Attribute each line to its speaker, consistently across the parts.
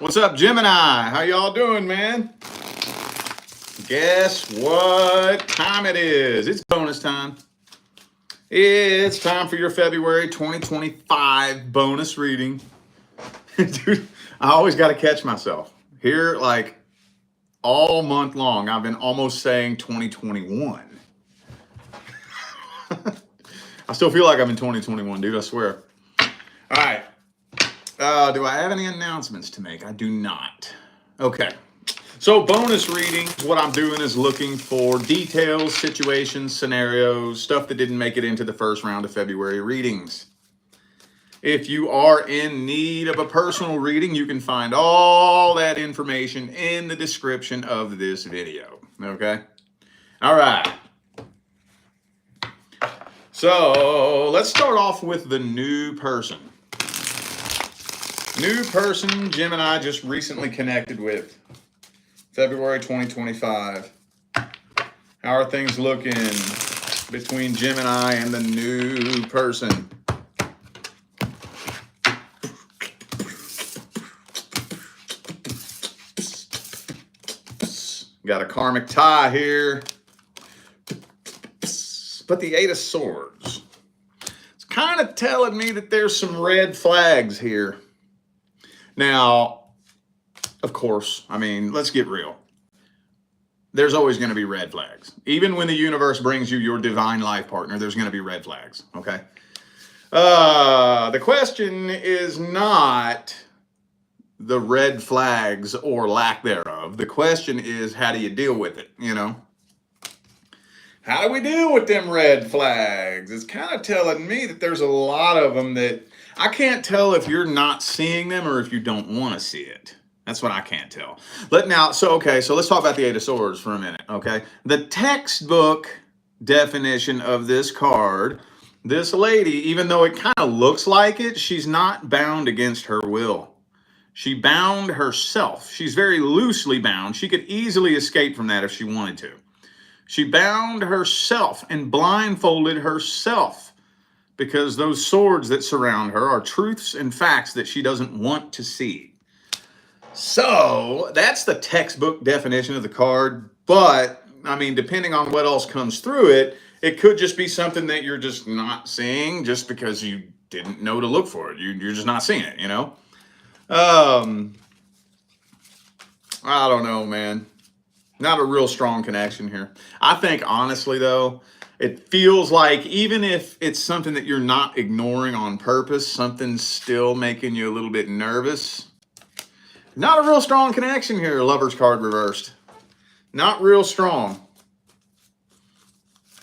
Speaker 1: What's up, Gemini? How y'all doing, man? Guess what time it is? It's bonus time. It's time for your February 2025 bonus reading. Dude, I always got to catch myself. Here, like, all month long, I've been almost saying 2021. I still feel like I'm in 2021, dude, I swear. All right. Do I have any announcements to make? I do not. Okay. So bonus readings, what I'm doing is looking for details, situations, scenarios, stuff that didn't make it into the first round of February readings. If you are in need of a personal reading, you can find all that information in the description of this video. Okay? All right. So let's start off with the new person. New person Gemini just recently connected with. February 2025. How are things looking between Gemini and the new person? Got a karmic tie here. But the Eight of Swords. It's kind of telling me that there's some red flags here. Now, of course, I mean, let's get real. There's always going to be red flags. Even when the universe brings you your divine life partner, there's going to be red flags, okay? The question is not the red flags or lack thereof. The question is, how do you deal with it, you know? How do we deal with them red flags? It's kind of telling me that there's a lot of them that I can't tell if you're not seeing them or if you don't want to see it. That's what I can't tell. So let's talk about the Eight of Swords for a minute, okay? The textbook definition of this card, this lady, even though it kind of looks like it, she's not bound against her will. She bound herself. She's very loosely bound. She could easily escape from that if she wanted to. She bound herself and blindfolded herself because those swords that surround her are truths and facts that she doesn't want to see. So that's the textbook definition of the card. But, I mean, depending on what else comes through it, it could just be something that you're just not seeing just because you didn't know to look for it. You're just not seeing it, you know? I don't know, man. Not a real strong connection here. I think, honestly, though, it feels like even if it's something that you're not ignoring on purpose, something's still making you a little bit nervous. Not a real strong connection here, Lover's card reversed. Not real strong.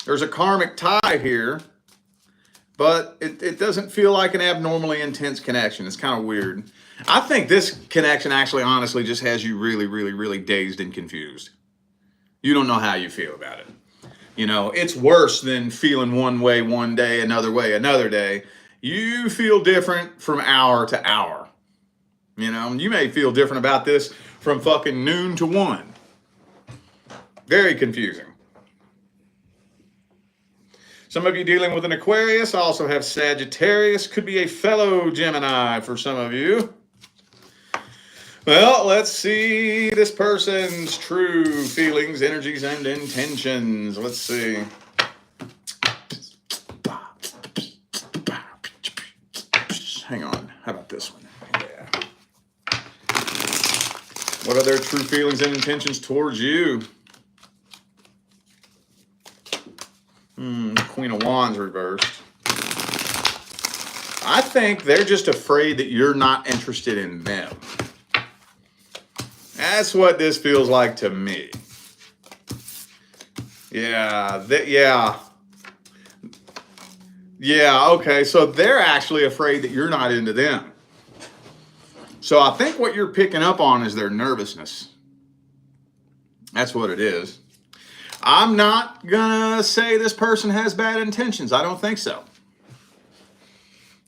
Speaker 1: There's a karmic tie here, but it doesn't feel like an abnormally intense connection. It's kind of weird. I think this connection actually, honestly, just has you really, really, really dazed and confused. You don't know how you feel about it. You know, it's worse than feeling one way one day, another way another day. You feel different from hour to hour. You know, you may feel different about this from fucking noon to 1. Very confusing. Some of you dealing with an Aquarius. I also have Sagittarius. Could be a fellow Gemini for some of you. Well, let's see this person's true feelings, energies, and intentions. Let's see. Hang on. How about this one? Yeah. What are their true feelings and intentions towards you? Queen of Wands reversed. I think they're just afraid that you're not interested in them. That's what this feels like to me. Yeah, okay, so they're actually afraid that you're not into them. So I think what you're picking up on is their nervousness. That's what it is. I'm not gonna say this person has bad intentions. I don't think so.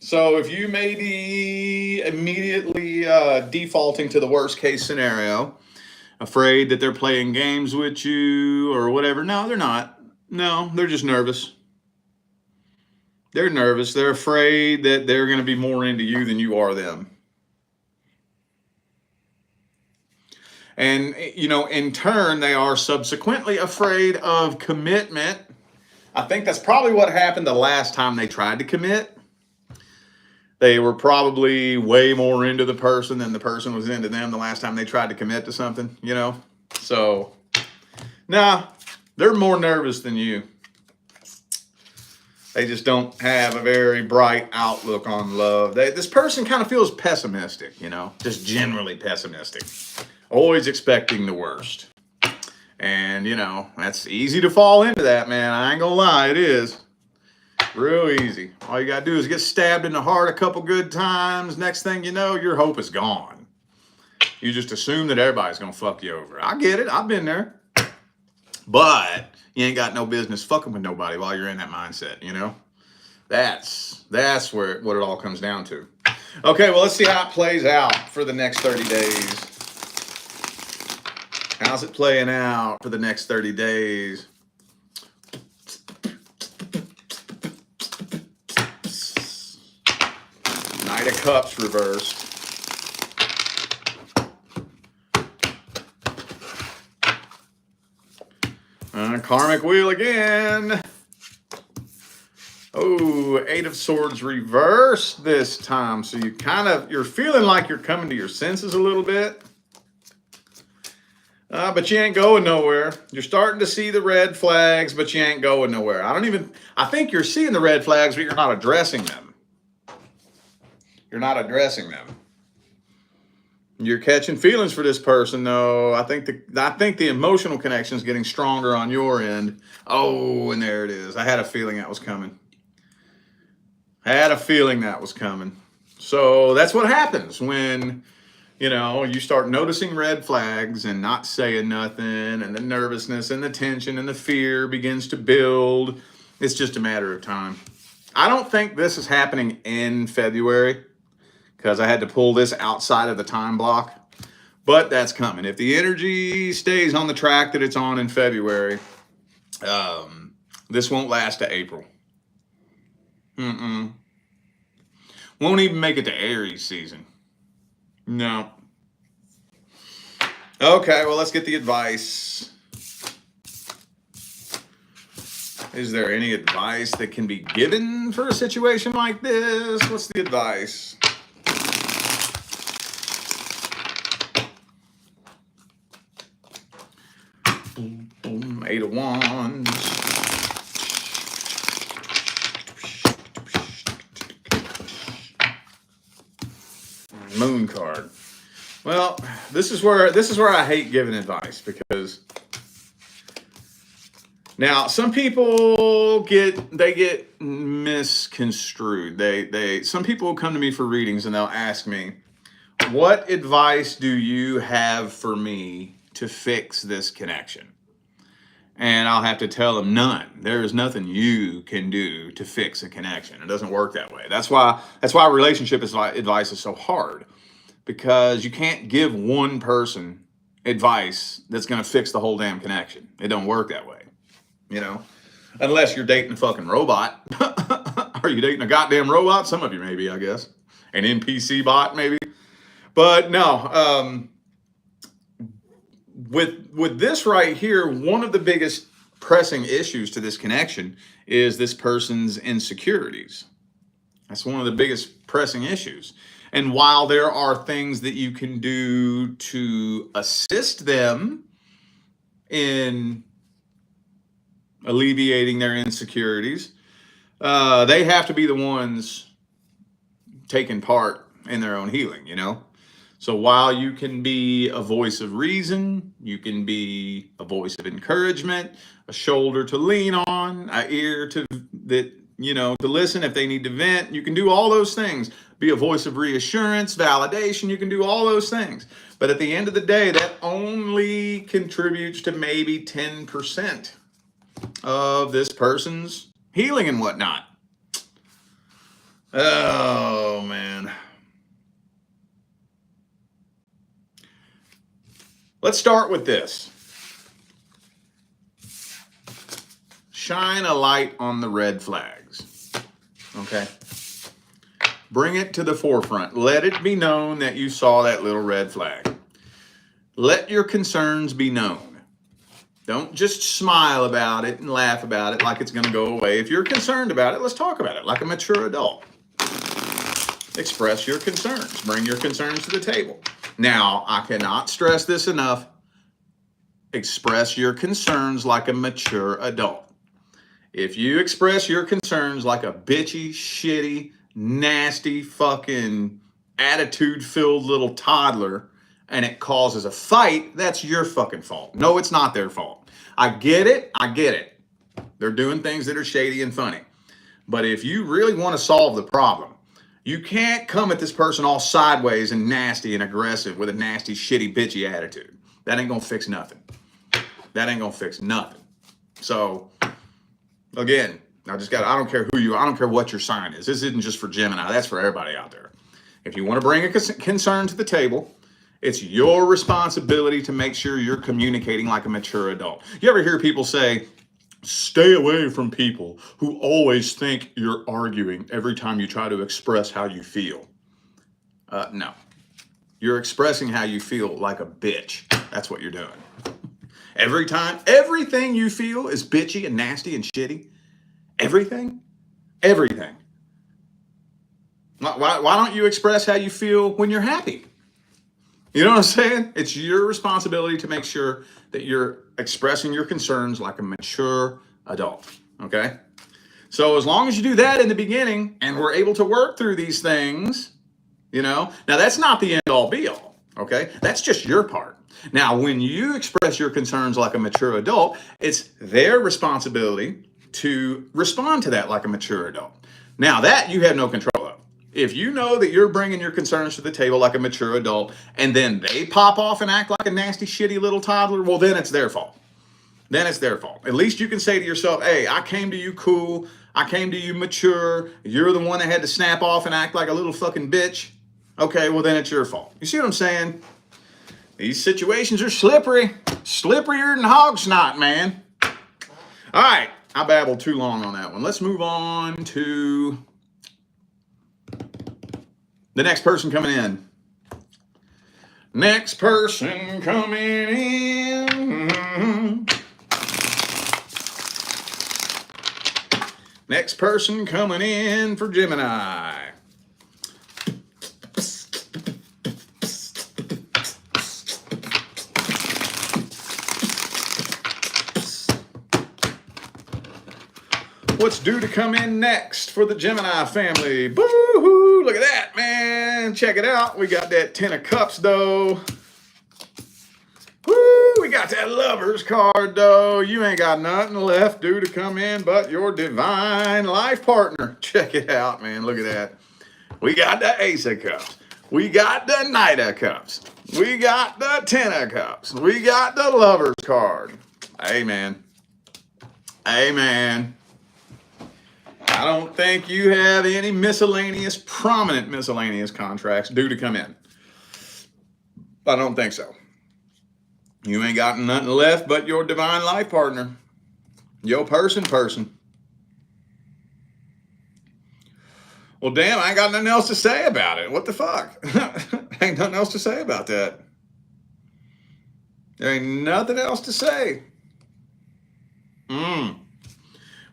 Speaker 1: So if you may be immediately defaulting to the worst case scenario, afraid that they're playing games with you or whatever, no, they're not. No, they're just nervous. They're nervous. They're afraid that they're going to be more into you than you are them. And, in turn, they are subsequently afraid of commitment. I think that's probably what happened the last time they tried to commit. They were probably way more into the person than the person was into them the last time they tried to commit to something, So, nah, they're more nervous than you. They just don't have a very bright outlook on love. This person kind of feels pessimistic, just generally pessimistic. Always expecting the worst. And, that's easy to fall into that, man. I ain't gonna lie, it is. Real easy. All you gotta do is get stabbed in the heart a couple good times. Next thing you know, your hope is gone. You just assume that everybody's gonna fuck you over. I get it. I've been there. But you ain't got no business fucking with nobody while you're in that mindset, That's what it all comes down to. Okay, well, let's see how it plays out for the next 30 days. How's it playing out for the next 30 days? Knight of Cups reversed. Karmic wheel again. Oh, Eight of Swords reversed this time. So you're feeling like you're coming to your senses a little bit. But you ain't going nowhere. You're starting to see the red flags, but you ain't going nowhere. I think you're seeing the red flags, but you're not addressing them. You're not addressing them. You're catching feelings for this person, though. I think the emotional connection is getting stronger on your end. Oh, and there it is. I had a feeling that was coming. So that's what happens when, you start noticing red flags and not saying nothing, and the nervousness and the tension and the fear begins to build. It's just a matter of time. I don't think this is happening in February, because I had to pull this outside of the time block. But that's coming. If the energy stays on the track that it's on in February, this won't last to April. Won't even make it to Aries season. No. Okay, well, let's get the advice. Is there any advice that can be given for a situation like this? What's the advice? Boom, boom, Eight of Wands. Moon card. Well, this is where I hate giving advice, because now some people get misconstrued. Some people will come to me for readings and they'll ask me, what advice do you have for me to fix this connection? And I'll have to tell them none. There is nothing you can do to fix a connection. It doesn't work that way. That's why relationship advice is so hard, because you can't give one person advice that's going to fix the whole damn connection. It don't work that way, unless you're dating a fucking robot. Are you dating a goddamn robot? Some of you maybe, I guess. An NPC bot maybe. But no, with this right here, one of the biggest pressing issues to this connection is this person's insecurities. That's one of the biggest pressing issues. And while there are things that you can do to assist them in alleviating their insecurities, they have to be the ones taking part in their own healing, So while you can be a voice of reason, you can be a voice of encouragement, a shoulder to lean on, an ear to listen if they need to vent. You can do all those things. Be a voice of reassurance, validation. You can do all those things. But at the end of the day, that only contributes to maybe 10% of this person's healing and whatnot. Oh, man. Let's start with this. Shine a light on the red flags. Okay? Bring it to the forefront. Let it be known that you saw that little red flag. Let your concerns be known. Don't just smile about it and laugh about it like it's going to go away. If you're concerned about it, let's talk about it like a mature adult. Express your concerns. Bring your concerns to the table. Now, I cannot stress this enough. Express your concerns like a mature adult. If you express your concerns like a bitchy, shitty, nasty, fucking attitude-filled little toddler and it causes a fight, that's your fucking fault. No, it's not their fault. I get it. I get it. They're doing things that are shady and funny. But if you really want to solve the problem, you can't come at this person all sideways and nasty and aggressive with a nasty, shitty, bitchy attitude. That ain't going to fix nothing. That ain't going to fix nothing. So, again, I don't care who you are. I don't care what your sign is. This isn't just for Gemini. That's for everybody out there. If you want to bring a concern to the table, it's your responsibility to make sure you're communicating like a mature adult. You ever hear people say, stay away from people who always think you're arguing every time you try to express how you feel? No. You're expressing how you feel like a bitch. That's what you're doing. Every time, everything you feel is bitchy and nasty and shitty. Everything. Everything. Why don't you express how you feel when you're happy? You know what I'm saying? It's your responsibility to make sure that you're expressing your concerns like a mature adult, okay? So as long as you do that in the beginning and we're able to work through these things, now that's not the end all be all, okay? That's just your part. Now, when you express your concerns like a mature adult, it's their responsibility to respond to that like a mature adult. Now, that you have no control of. If you know that you're bringing your concerns to the table like a mature adult and then they pop off and act like a nasty, shitty little toddler, well, then it's their fault. Then it's their fault. At least you can say to yourself, hey, I came to you cool. I came to you mature. You're the one that had to snap off and act like a little fucking bitch. Okay, well, then it's your fault. You see what I'm saying? These situations are slippery. Slipperier than hog snot, man. All right, I babbled too long on that one. Let's move on to the next person coming in. Next person coming in. Next person coming in for Gemini. What's due to come in next for the Gemini family? Boo-hoo! Look at that, man. Check it out. We got that 10 of Cups, though. Woo! We got that Lover's card, though. You ain't got nothing left due to come in but your divine life partner. Check it out, man. Look at that. We got the Ace of Cups. We got the Knight of Cups. We got the 10 of Cups. We got the Lover's card. Amen. Amen. I don't think you have any prominent miscellaneous contracts due to come in. I don't think so. You ain't got nothing left but your divine life partner. Your person. Well, damn, I ain't got nothing else to say about it. What the fuck? Ain't nothing else to say about that. There ain't nothing else to say.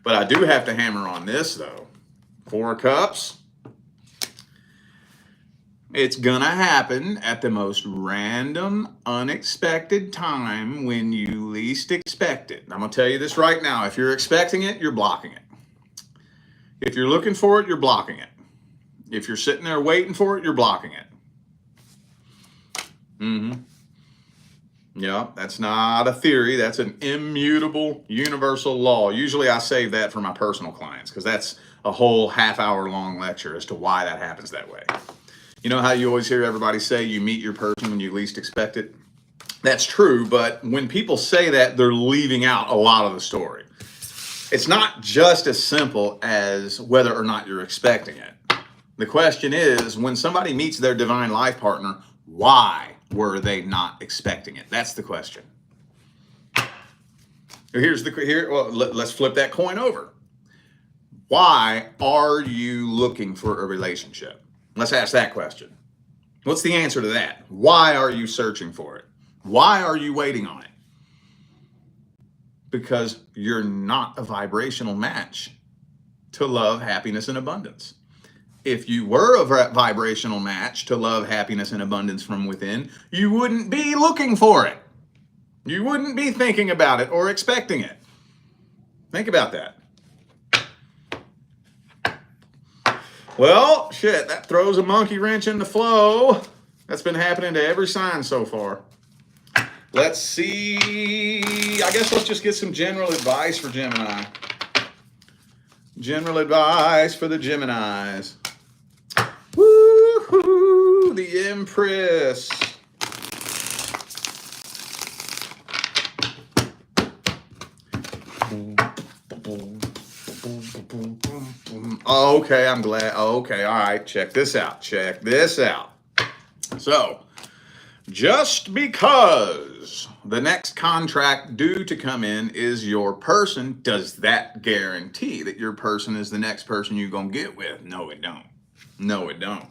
Speaker 1: But I do have to hammer on this, though. 4 of Cups. It's gonna happen at the most random, unexpected time when you least expect it. I'm gonna tell you this right now. If you're expecting it, you're blocking it. If you're looking for it, you're blocking it. If you're sitting there waiting for it, you're blocking it. Yeah, that's not a theory. That's an immutable, universal law. Usually I save that for my personal clients because that's a whole half-hour-long lecture as to why that happens that way. You know how you always hear everybody say you meet your person when you least expect it? That's true, but when people say that, they're leaving out a lot of the story. It's not just as simple as whether or not you're expecting it. The question is, when somebody meets their divine life partner, why were they not expecting it? That's the question. Let's flip that coin over. Why are you looking for a relationship? Let's ask that question. What's the answer to that? Why are you searching for it? Why are you waiting on it? Because you're not a vibrational match to love, happiness, and abundance. If you were a vibrational match to love, happiness, and abundance from within, you wouldn't be looking for it. You wouldn't be thinking about it or expecting it. Think about that. Well, shit, that throws a monkey wrench in the flow. That's been happening to every sign so far. Let's see. I guess let's just get some general advice for Gemini. General advice for the Geminis. Woo-hoo, the Empress. Okay, I'm glad. Okay, all right, check this out. Check this out. So, just because the next contract due to come in is your person, does that guarantee that your person is the next person you're going to get with? No, it don't. No, it don't.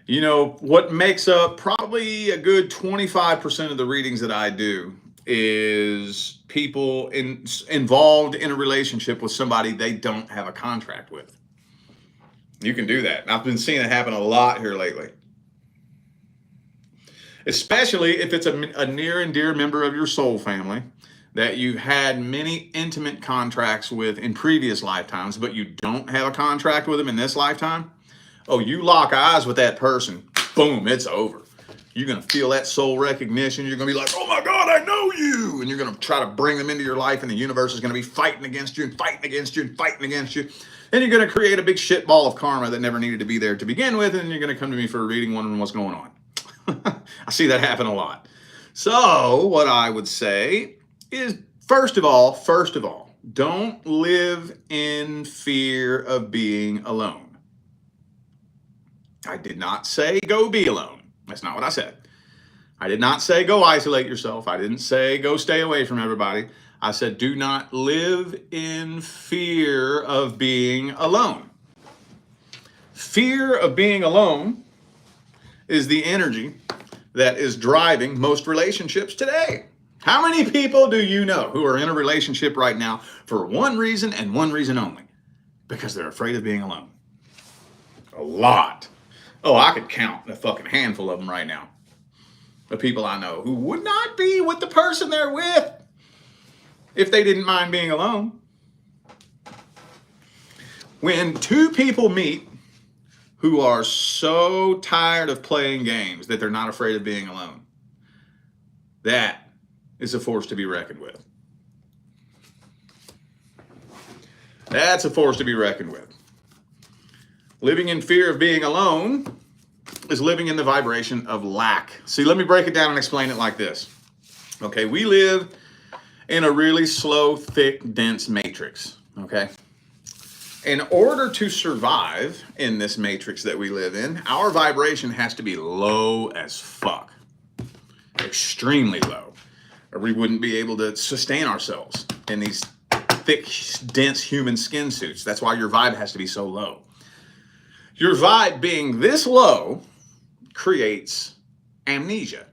Speaker 1: You know, what makes up probably a good 25% of the readings that I do is people involved in a relationship with somebody they don't have a contract with. You can do that. I've been seeing it happen a lot here lately. Especially if it's a near and dear member of your soul family that you've had many intimate contracts with in previous lifetimes, but you don't have a contract with them in this lifetime. Oh, you lock eyes with that person, boom, it's over. You're going to feel that soul recognition. You're going to be like, oh my God, I know you. And you're going to try to bring them into your life, and the universe is going to be fighting against you and fighting against you and fighting against you. And you're going to create a big shit ball of karma that never needed to be there to begin with, and you're going to come to me for a reading wondering what's going on. I see that happen a lot. So what I would say is, first of all, don't live in fear of being alone. I did not say go be alone. That's not what I said. I did not say go isolate yourself. I didn't say go stay away from everybody. I said do not live in fear of being alone. Fear of being alone is the energy that is driving most relationships today. How many people do you know who are in a relationship right now for one reason and one reason only? Because they're afraid of being alone. A lot. Oh, I could count a fucking handful of them right now. The people I know who would not be with the person they're with if they didn't mind being alone. When two people meet who are so tired of playing games that they're not afraid of being alone, that is a force to be reckoned with. That's a force to be reckoned with. Living in fear of being alone is living in the vibration of lack. See, let me break it down and explain it like this. Okay, we live in a really slow, thick, dense matrix, okay? In order to survive in this matrix that we live in, our vibration has to be low as fuck. Extremely low. Or we wouldn't be able to sustain ourselves in these thick, dense human skin suits. That's why your vibe has to be so low. Your vibe being this low creates amnesia.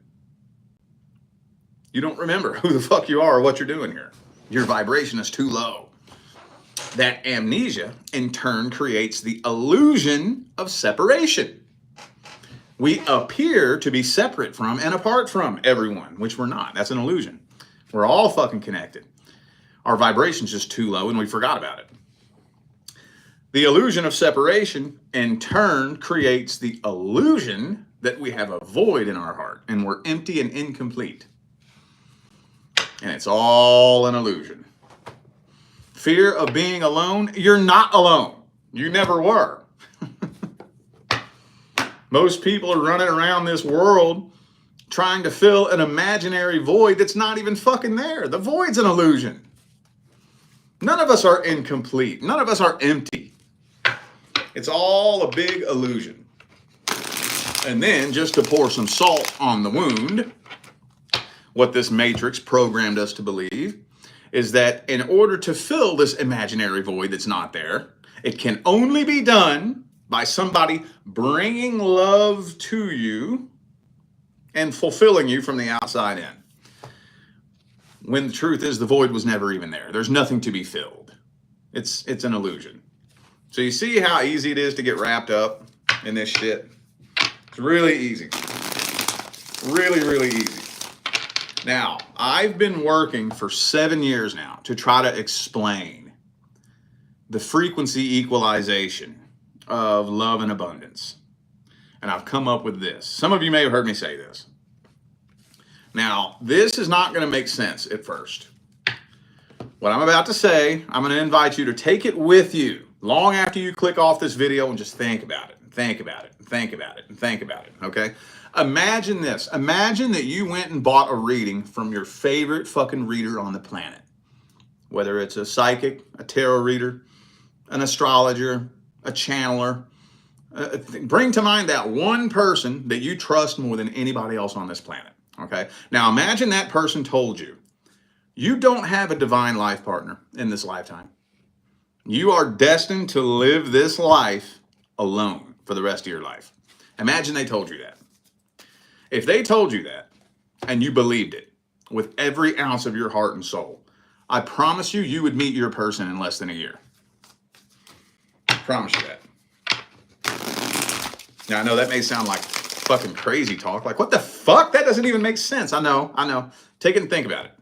Speaker 1: You don't remember who the fuck you are or what you're doing here. Your vibration is too low. That amnesia, in turn, creates the illusion of separation. We appear to be separate from and apart from everyone, which we're not. That's an illusion. We're all fucking connected. Our vibration's just too low and we forgot about it. The illusion of separation, in turn, creates the illusion that we have a void in our heart and we're empty and incomplete. And it's all an illusion. Fear of being alone, you're not alone. You never were. Most people are running around this world trying to fill an imaginary void that's not even fucking there. The void's an illusion. None of us are incomplete. None of us are empty. It's all a big illusion. And then, just to pour some salt on the wound, what this matrix programmed us to believe is that in order to fill this imaginary void that's not there, it can only be done by somebody bringing love to you and fulfilling you from the outside in. When the truth is the void was never even there. There's nothing to be filled. It's an illusion. So you see how easy it is to get wrapped up in this shit? It's really easy. Really, really easy. Now, I've been working for 7 years now to try to explain the frequency equalization of love and abundance. And I've come up with this. Some of you may have heard me say this. Now, this is not going to make sense at first. What I'm about to say, I'm going to invite you to take it with you long after you click off this video and just think about it, and think about it, and think about it, and think about it, okay? Imagine this. Imagine that you went and bought a reading from your favorite fucking reader on the planet. Whether it's a psychic, a tarot reader, an astrologer, a channeler. Bring to mind that one person that you trust more than anybody else on this planet, okay? Now imagine that person told you, you don't have a divine life partner in this lifetime. You are destined to live this life alone for the rest of your life. Imagine they told you that. If they told you that and you believed it with every ounce of your heart and soul, I promise you, you would meet your person in less than a year. I promise you that. Now, I know that may sound like fucking crazy talk. Like, what the fuck? That doesn't even make sense. I know. Take it and think about it.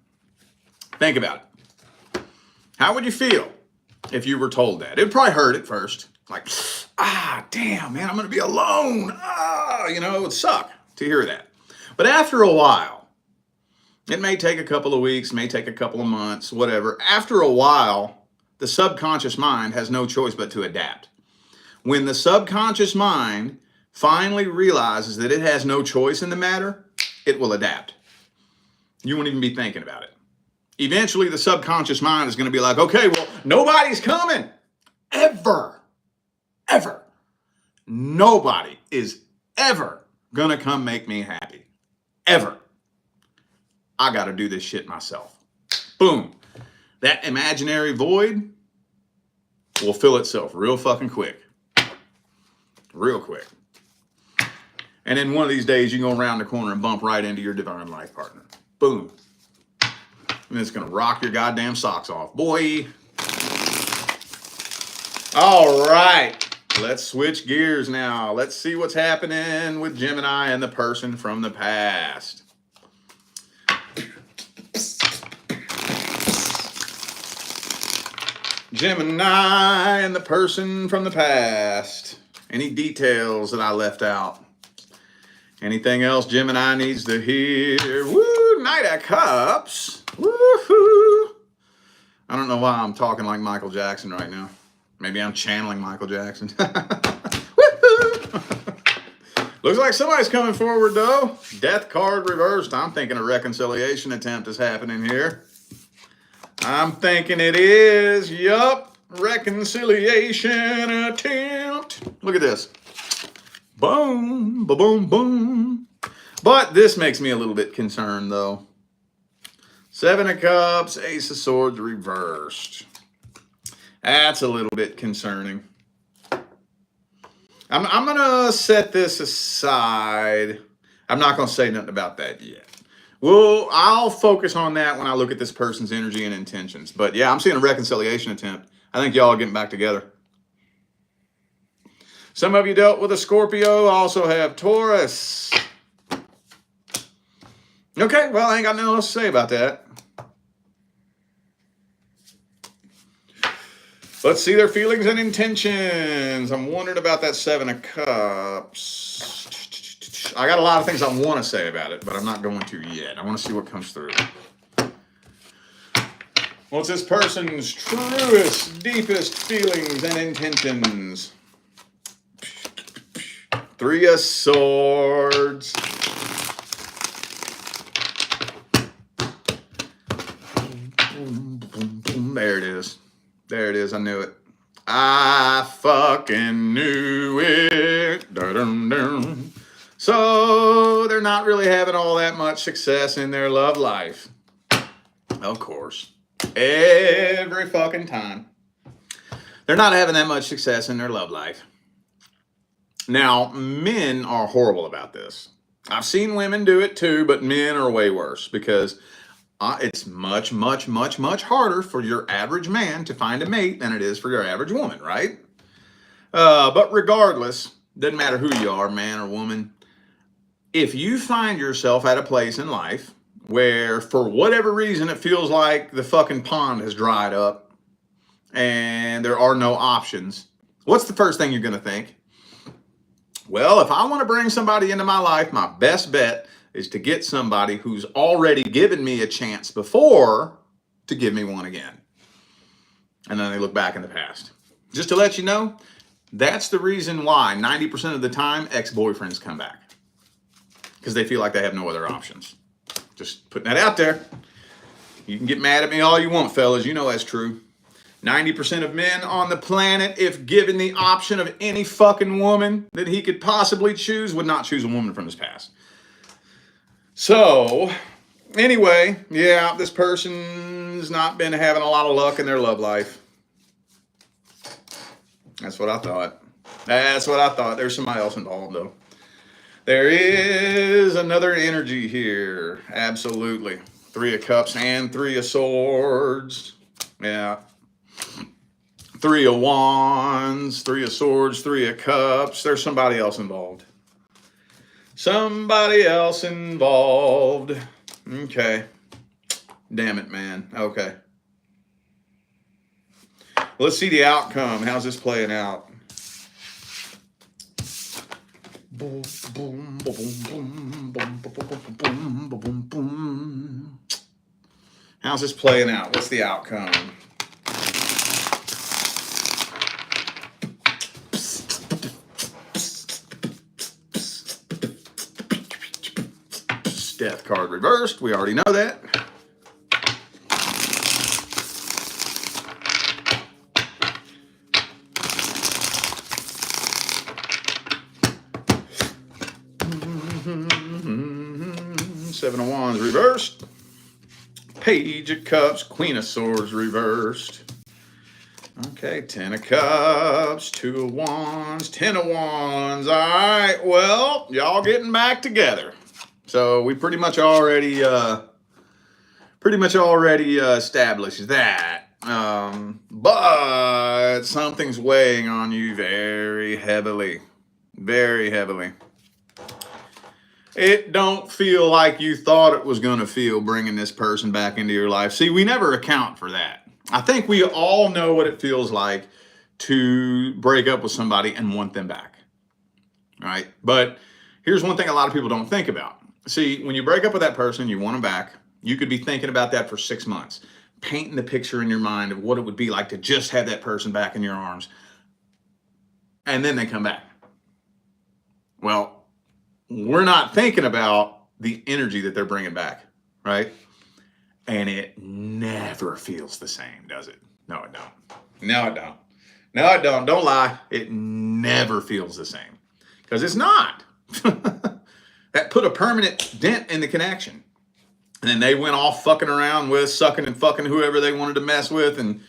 Speaker 1: Think about it. How would you feel if you were told that? It would probably hurt at first. Like, damn, man, I'm going to be alone. It would suck to hear that. But after a while, it may take a couple of weeks, may take a couple of months, whatever. After a while, the subconscious mind has no choice but to adapt. When the subconscious mind finally realizes that it has no choice in the matter, it will adapt. You won't even be thinking about it. Eventually, the subconscious mind is going to be like, okay, well, nobody's coming. Ever. Nobody is ever going to come make me happy. Ever. I got to do this shit myself. Boom. That imaginary void will fill itself real fucking quick. Real quick. And then one of these days, you go around the corner and bump right into your divine life partner. Boom. And it's going to rock your goddamn socks off. Boy. All right. Let's switch gears now. Let's see what's happening with Gemini and the person from the past. Gemini and the person from the past. Any details that I left out? Anything else Gemini needs to hear? Woo, Knight of Cups. Woohoo. I don't know why I'm talking like Michael Jackson right now. Maybe I'm channeling Michael Jackson. Woohoo. Looks like somebody's coming forward though. Death card reversed. I'm thinking a reconciliation attempt is happening here. I'm thinking it is. Yup. Reconciliation attempt. Look at this. Boom, boom, boom. But this makes me a little bit concerned, though. 7 of Cups, Ace of Swords reversed. That's a little bit concerning. I'm going to set this aside. I'm not going to say nothing about that yet. Well, I'll focus on that when I look at this person's energy and intentions. But yeah, I'm seeing a reconciliation attempt. I think y'all are getting back together. Some of you dealt with a Scorpio, also have Taurus. Okay, well, I ain't got nothing else to say about that. Let's see their feelings and intentions. I'm wondering about that 7 of Cups. I got a lot of things I want to say about it, but I'm not going to yet. I want to see what comes through. What's this person's truest, deepest feelings and intentions? 3 of Swords. There it is. There it is. I knew it. I fucking knew it. Dun-dun-dun. So they're not really having all that much success in their love life. Of course. Every fucking time. They're not having that much success in their love life. Now, men are horrible about this. I've seen women do it too, but men are way worse because it's much, much, much, much harder for your average man to find a mate than it is for your average woman, right? But regardless, doesn't matter who you are, man or woman, if you find yourself at a place in life where for whatever reason it feels like the fucking pond has dried up and there are no options, what's the first thing you're going to think? Well, if I want to bring somebody into my life, my best bet is to get somebody who's already given me a chance before to give me one again. And then they look back in the past. Just to let you know, that's the reason why 90% of the time ex-boyfriends come back. Because they feel like they have no other options. Just putting that out there. You can get mad at me all you want, fellas. You know that's true. 90% of men on the planet, if given the option of any fucking woman that he could possibly choose, would not choose a woman from his past. So, anyway, yeah, this person's not been having a lot of luck in their love life. That's what I thought. That's what I thought. There's somebody else involved, though. There is another energy here. Absolutely. 3 of Cups and 3 of Swords. Yeah. 3 of Wands, 3 of Swords, 3 of Cups. There's somebody else involved. Somebody else involved. Okay. Damn it, man. Okay. Let's see the outcome. How's this playing out? Boom, boom, boom, boom, boom, boom, boom, boom. How's this playing out? What's the outcome? Death card reversed. We already know that. Seven of Wands reversed. Page of Cups, Queen of Swords reversed. Okay, 10 of Cups, 2 of Wands, 10 of Wands. All right, well, y'all getting back together. So we pretty much already established that. But something's weighing on you very heavily. Very heavily. It don't feel like you thought it was going to feel bringing this person back into your life. See, we never account for that. I think we all know what it feels like to break up with somebody and want them back. Right? But here's one thing a lot of people don't think about. See, when you break up with that person, you want them back, you could be thinking about that for 6 months, painting the picture in your mind of what it would be like to just have that person back in your arms. And then they come back. Well, we're not thinking about the energy that they're bringing back, right? And it never feels the same, does it? No, it don't. No, it don't. No, it don't. Don't lie. It never feels the same. Because it's not. That put a permanent dent in the connection. And then they went off fucking around with, sucking and fucking whoever they wanted to mess with and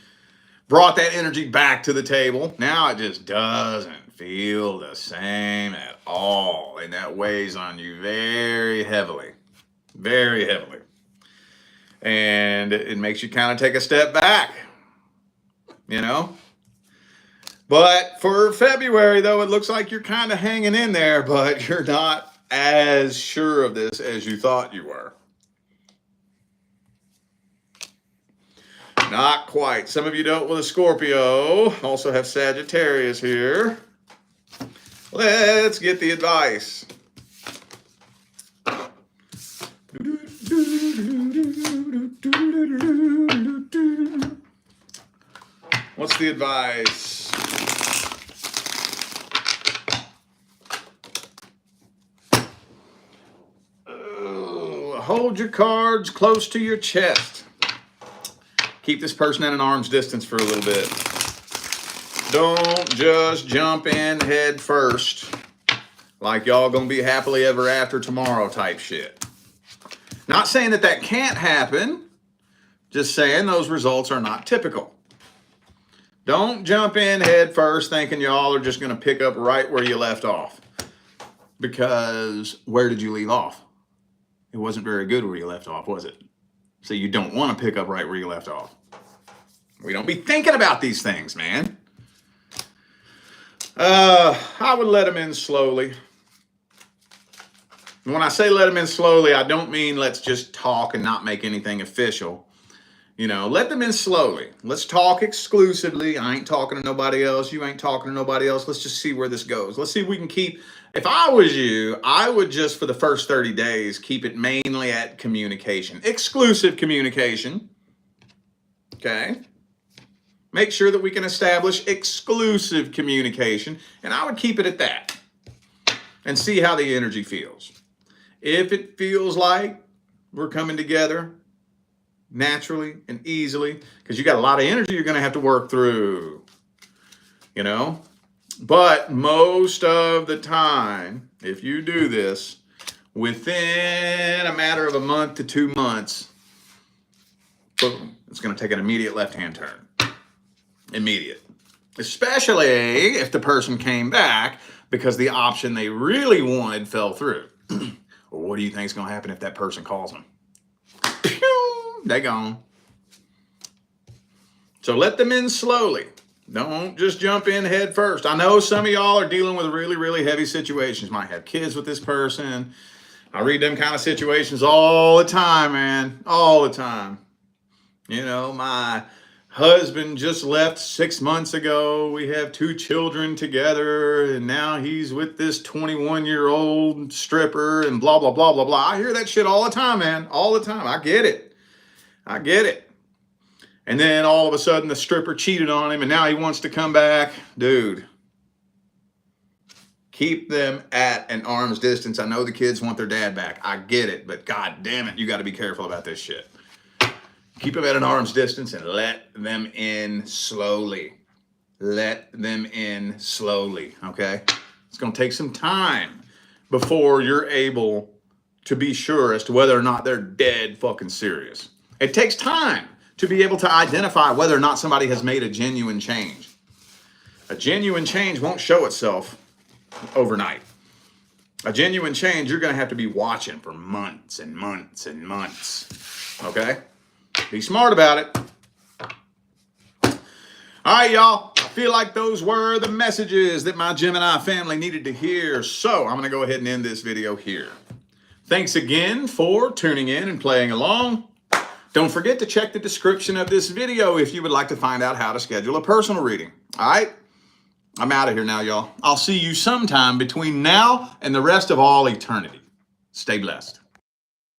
Speaker 1: brought that energy back to the table. Now it just doesn't feel the same at all. And that weighs on you very heavily. Very heavily. And it makes you kind of take a step back. You know? But for February, though, it looks like you're kind of hanging in there, but you're not as sure of this as you thought you were. Not quite. Some of you dealt with a Scorpio. Also have Sagittarius here. Let's get the advice. What's the advice? Hold your cards close to your chest. Keep this person at an arm's distance for a little bit. Don't just jump in head first like y'all gonna be happily ever after tomorrow type shit. Not saying that that can't happen, just saying those results are not typical. Don't jump in head first thinking y'all are just gonna pick up right where you left off. Because where did you leave off? It wasn't very good where you left off, was it? So you don't want to pick up right where you left off. We don't be thinking about these things, man. I would let them in slowly. When I say let them in slowly, I don't mean let's just talk and not make anything official. You know, let them in slowly. Let's talk exclusively. I ain't talking to nobody else. You ain't talking to nobody else. Let's just see where this goes. Let's see if we can keep, if I was you, I would just for the first 30 days, keep it mainly at communication, exclusive communication. Okay. Make sure that we can establish exclusive communication, and I would keep it at that and see how the energy feels. If it feels like we're coming together naturally and easily, because you got a lot of energy you're going to have to work through, you know. But most of the time, if you do this, within a matter of a month to 2 months, boom, it's going to take an immediate left-hand turn. Immediate. Especially if the person came back because the option they really wanted fell through. Well, what do you think is going to happen if that person calls them? They gone. So let them in slowly. Don't just jump in head first. I know some of y'all are dealing with really, really heavy situations. Might have kids with this person. I read them kind of situations all the time, man. All the time. You know, my husband just left 6 months ago. We have 2 children together, and now he's with this 21-year-old stripper and blah, blah, blah, blah, blah. I hear that shit all the time, man. All the time. I get it. I get it. And then all of a sudden the stripper cheated on him and now he wants to come back. Dude, keep them at an arm's distance. I know the kids want their dad back. I get it, but god damn it, you got to be careful about this shit. Keep them at an arm's distance and let them in slowly. Let them in slowly, okay? It's going to take some time before you're able to be sure as to whether or not they're dead fucking serious. It takes time to be able to identify whether or not somebody has made a genuine change. A genuine change won't show itself overnight. A genuine change, you're going to have to be watching for months and months and months. Okay? Be smart about it. All right, y'all. I feel like those were the messages that my Gemini family needed to hear. So I'm going to go ahead and end this video here. Thanks again for tuning in and playing along. Don't forget to check the description of this video if you would like to find out how to schedule a personal reading. All right? I'm out of here now, y'all. I'll see you sometime between now and the rest of all eternity. Stay blessed.